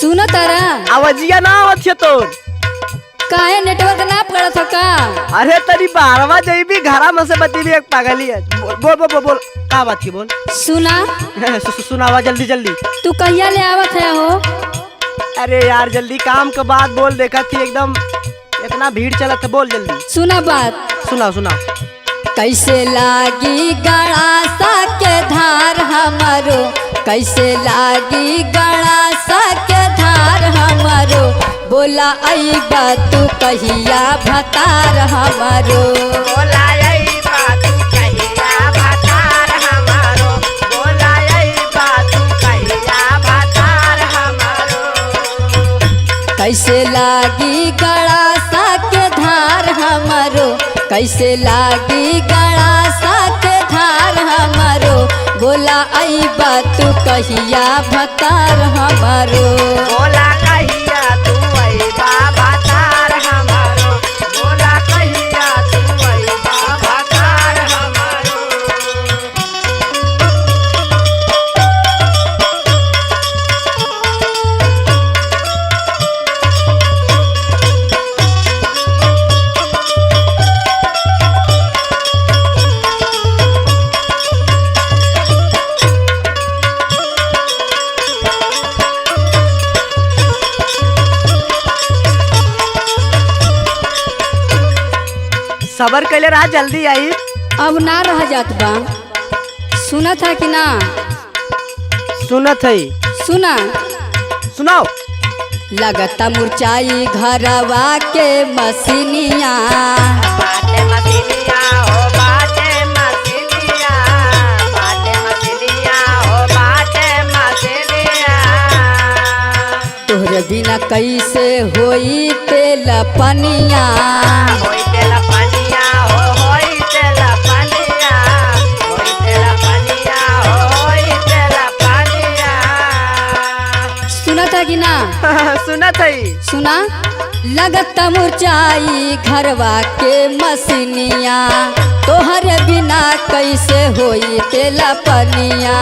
सुनो तारा आवाजिया ना आवत तोर। काहे नेटवर्क ना पकड़त का? अरे तरी बारवा जइबी घरा में से बतीबी एक पागली है। बोल बोल बोल बोल का बात की बोल। सुना सुनावा जल्दी जल्दी। तू कहिया ले आवत है हो? अरे यार जल्दी काम के बाद बोल, देखा थी एकदम इतना भीड़ चलत है, बोल जल्दी। सुना बात। सुना सुना। कैसे लागी गड़ासा के धार हमारो, कैसे लागी गड़ासा के धार हमारो, बोला आई बात तू कहिया भतार हमारो। बोला आई बात तू कहिया भतार हमारो, बोला आई बात तू कहिया भतार हमारो। कैसे लागी गड़ासा के धार हमारो, कैसे लागी गड़ासा के धार हमारो, बोला आई बात तू कहिया भतार हमारो। बोला कहिया तू आई भतार हमारो, बोला कहिया तू आई भतार हमारो। सबर कैले रहा, जल्दी आई। अब ना रह जात बा। सुना था कि ना? सुनत है। सुना सुनाओ। लगता मुरचाई घरवा के मसीनिया, बाटे मसीनिया हो बाटे मसीनिया, बाटे मसीनिया हो बाटे मसीनिया। तोहरे बिना कैसे होई तेल पनिया, होई तेल पनिया हो होई तेल पनिया, होई तेल पनिया हो होई तेल पनिया। सुना था कि ना? सुनत है। सुना लगत मुरचाई घरवा के मसीनिया, तोहरे बिना कैसे होई तेला पनिया,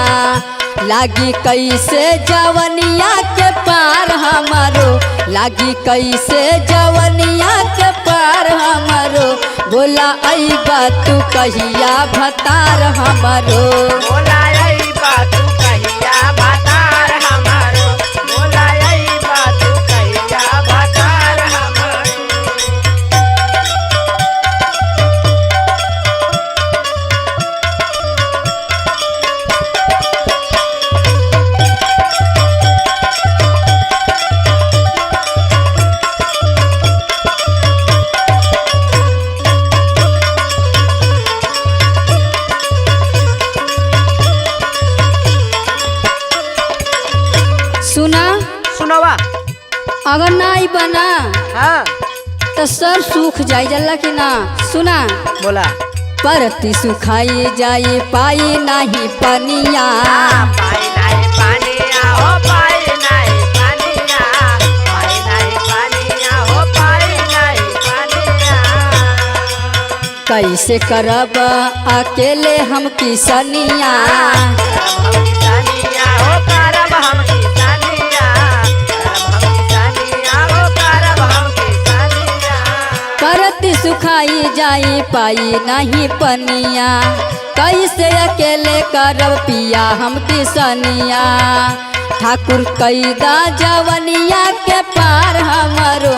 लागी कैसे जवनिया के पार हमारो, लागी कैसे जवनिया के पार हमारो, बोला आई बात तू कहिया भतार हमारो। बोला आई बात तू कहिया भतार हमारो, बोला आई बात तू कहिया भतार हमारो। सुना सुनावा। अगर ना आई बना हाँ तो सर सूख जाई जल्ला कि ना? सुना बोला। परती सुखाई जाई पाई नहीं पनिया, पाई नहीं पानिया हो पाई नहीं पानिया, पाई नहीं पानिया हो पाई नहीं पानिया। कैसे करब अकेले हम किसनिया, करब हम किसानिया हो करब हम किसानिया, करब हम किसानिया हो करब हम किसानिया। परती सुखाई जाई पाई नहीं पनिया, कैसे अकेले करब पिया हम किसनिया। ठाकुर कैदा जवनिया के पार हमारो,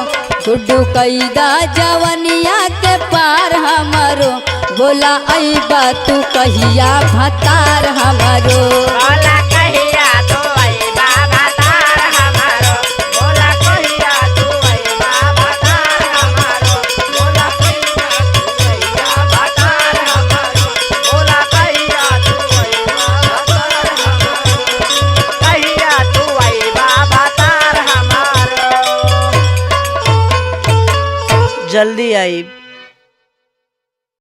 गुड्डू कैदा जवनिया के पार हमारो, बोला आई बात तू कहिया भतार हमारो। बोला कहिया तू आई भतार हमारो, बोला कहिया तू आई भतार हमारो, बोला कहिया तू आई भतार हमारो, बोला कहिया तू आई भतार हमारो, कहिया तू आई भतार हमारो। जल्दी आई।